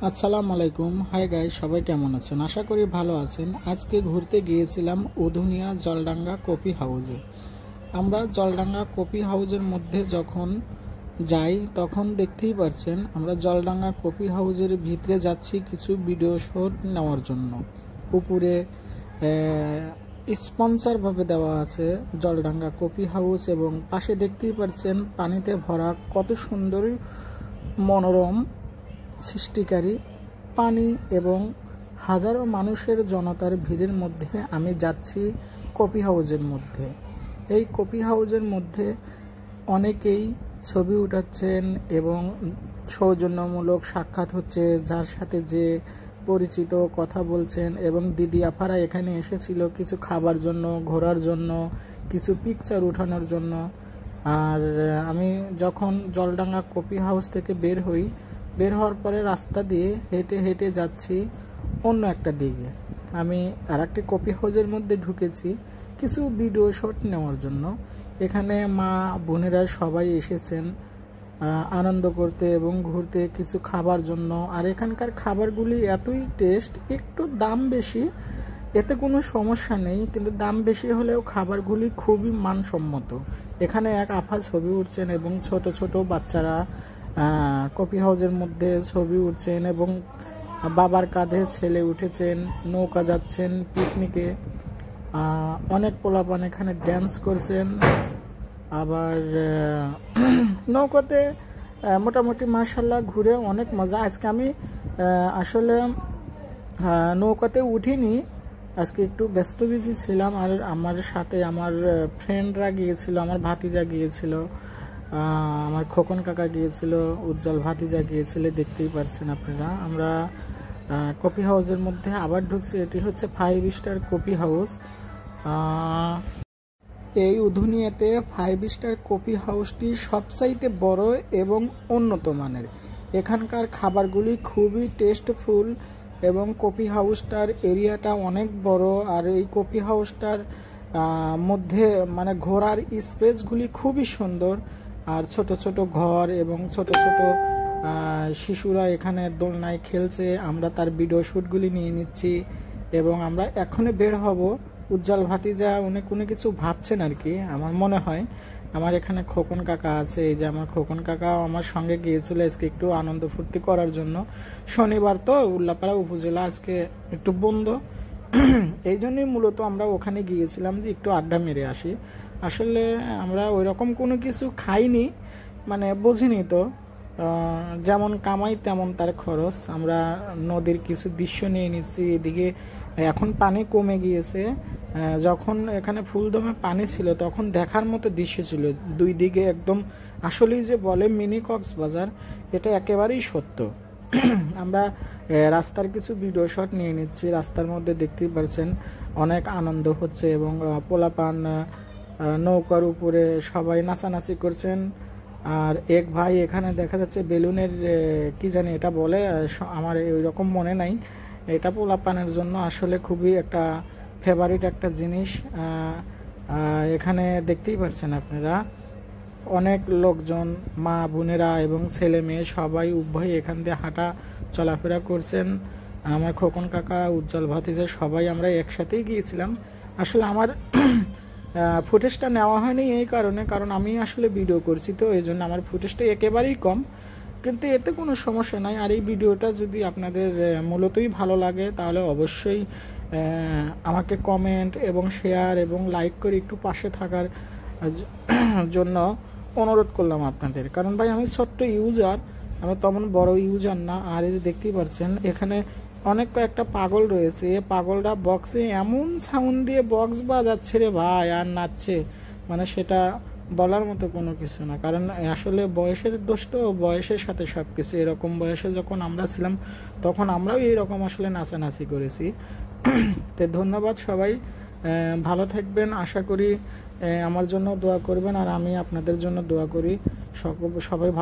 আসসালামু আলাইকুম। Hi guys, সবাই কেমন আছেন? আশা করি ভালো আছেন। আজকে ঘুরতে গিয়েছিলাম উধুনিয়া জলডাঙ্গা কফি হাউজে। আমরা জলডাঙ্গা কফি হাউজের মধ্যে যখন যাই তখন দেখতেই পারছেন আমরা জলডাঙ্গা কফি হাউজের ভিতরে যাচ্ছি কিছু ভিডিও শুট নেওয়ার জন্য। উপরে স্পন্সরভাবে দেওয়া আছে জলডাঙ্গা কফি হাউস এবং পাশে দেখতেই পারছেন পানিতে ভরা কত সুন্দর মনোরম সৃষ্টিকারী পানি এবং হাজারো মানুষের জনতার ভিড়ের মধ্যে আমি যাচ্ছি কফি হাউজের মধ্যে। এই কফি হাউজের মধ্যে অনেকেই ছবি উঠাচ্ছেন এবং সৌজন্যমূলক সাক্ষাৎ হচ্ছে, যার সাথে যে পরিচিত কথা বলছেন এবং দিদি আপারা এখানে এসেছিল কিছু খাবার জন্য, ঘোরার জন্য, কিছু পিকচার উঠানোর জন্য। আর আমি যখন জলডাঙ্গা কফি হাউস থেকে বের হওয়ার পরে রাস্তা দিয়ে হেঁটে হেঁটে যাচ্ছি অন্য একটা দিকে। আমি আর একটি কফি হাউসের মধ্যে ঢুকেছি কিছু ভিডিও শট নেওয়ার জন্য। এখানে মা বোনেরা সবাই এসেছেন আনন্দ করতে এবং ঘুরতে, কিছু খাবার জন্য। আর এখানকার খাবারগুলি এতই টেস্ট, একটু দাম বেশি, এতে কোনো সমস্যা নেই, কিন্তু দাম বেশি হলেও খাবারগুলি খুবই মানসম্মত। এখানে এক আফা ছবি উঠছেন এবং ছোট ছোট বাচ্চারা কফি হাউসের মধ্যে ছবি উঠছেন এবং বাবার কাঁধে ছেলে উঠেছেন, নৌকা যাচ্ছেন পিকনিকে। অনেক পোলাপান এখানে ড্যান্স করছেন। আবার নৌকাতে মোটামুটি মাশাআল্লাহ ঘুরে অনেক মজা। আজকে আমি আসলে নৌকাতে উঠিনি, আজকে একটু ব্যস্ত বিজি ছিলাম। আর আমার সাথে আমার ফ্রেন্ডরা গিয়েছিল, আমার ভাতিজা গিয়েছিল, আমার খোকন কাকা গিয়েছিল, উজ্জ্বল ভাতিজা গিয়েছিল, দেখতেই পারছেন আপনারা। আমরা কফি হাউসের মধ্যে আবার ঢুকছি। এটি হচ্ছে 5 স্টার কফি হাউস। এই উধুনিয়াতে 5 স্টার কফি হাউসটি সবচাইতে বড় এবং উন্নত মানের। এখানকার খাবারগুলি খুবই টেস্টফুল এবং কফি হাউসটার এরিয়াটা অনেক বড়। আর এই কফি হাউসটার মধ্যে মানে ঘোরার স্পেসগুলি খুবই সুন্দর। আর ছোট ছোট ঘর এবং ছোট ছোট শিশুরা এখানে দোলনায় খেলছে। আমরা তার ভিডিও শ্যুটগুলি নিয়ে নিচ্ছি এবং আমরা এখনই বের হব। উজ্জ্বল ভাতিজা উনি কোনো কিছু ভাবছেন আর কি, আমার মনে হয়। আমার এখানে খোকন কাকা আছে, এই যে আমার খোকন কাকা আমার সঙ্গে গিয়েছিল আজকে একটু আনন্দ ফুর্তি করার জন্য। শনিবার তো উল্লাপাড়া উপজেলা আজকে একটু বন্ধ, এই জন্যই মূলত আমরা ওখানে গিয়েছিলাম যে একটু আড্ডা মেরে আসি। আসলে আমরা ওই রকম কোনো কিছু খাইনি, মানে বুঝিনি তো, যেমন কামাই তেমন তার খরচ। আমরা নদীর কিছু দৃশ্য নিয়ে নিচ্ছি। এদিকে এখন পানি কমে গিয়েছে, যখন এখানে ফুলদমে পানি ছিল তখন দেখার মতো দৃশ্য ছিল। দুই দিকে একদম আসলেই যে বলে মিনি কক্সবাজার, এটা একেবারেই সত্য। আমরা রাস্তার কিছু ভিডিও শট নিয়ে নিচ্ছি। রাস্তার মধ্যে দেখতেই পারছেন অনেক আনন্দ হচ্ছে এবং পোলাপান নৌকার উপরে সবাই নাচানাচি করছেন। আর এক ভাই এখানে দেখা যাচ্ছে বেলুনের কি জানি এটা বলে, আমার ওই রকম মনে নাই। এটা পোলাপানের জন্য আসলে খুবই একটা ফেভারিট একটা জিনিস। এখানে দেখতেই পাচ্ছেন আপনারা অনেক লোকজন, মা বোনেরা এবং ছেলে মেয়ে সবাই উভয় এখান দিয়ে হাঁটা চলাফেরা করছেন। আমার খোকন কাকা, উজ্জ্বল ভাতিজা সবাই আমরা একসাথেই গিয়েছিলাম। আসলে আমার ফুটেজটা নেওয়া হয়নি এই কারণ আমি আসলে ভিডিও করছি, তো এই জন্য আমার ফুটেজটা একেবারেই কম, কিন্তু এতে কোনো সমস্যা নাই। আর এই ভিডিওটা যদি আপনাদের মূলতই ভালো লাগে তাহলে অবশ্যই আমাকে কমেন্ট এবং শেয়ার এবং লাইক করে একটু পাশে থাকার জন্য অনুরোধ করলাম আপনাদের। কারণ ভাই আমি ছোট্ট ইউজার, আমি তেমন বড় ইউজার না। আর এই যে দেখতেই পাচ্ছেন এখানে অনেক কয়েকটা পাগল রয়েছে। পাগলরা বক্সে এমন সাউন্ড দিয়ে বক্স বাজাচ্ছে রে ভাই, আর নাচছে, মানে সেটা বলার মতো কোনো কিছু না। কারণ আসলে বয়সের দোষ তো, বয়সের সাথে সব কিছু। এরকম বয়সে যখন আমরা ছিলাম তখন আমরাও এইরকম আসলে নাচানাচি করেছি। তো ধন্যবাদ সবাই, ভালো থাকবেন। আশা করি আমার জন্য দোয়া করবেন আর আমি আপনাদের জন্য দোয়া করি। সবাই ভালো।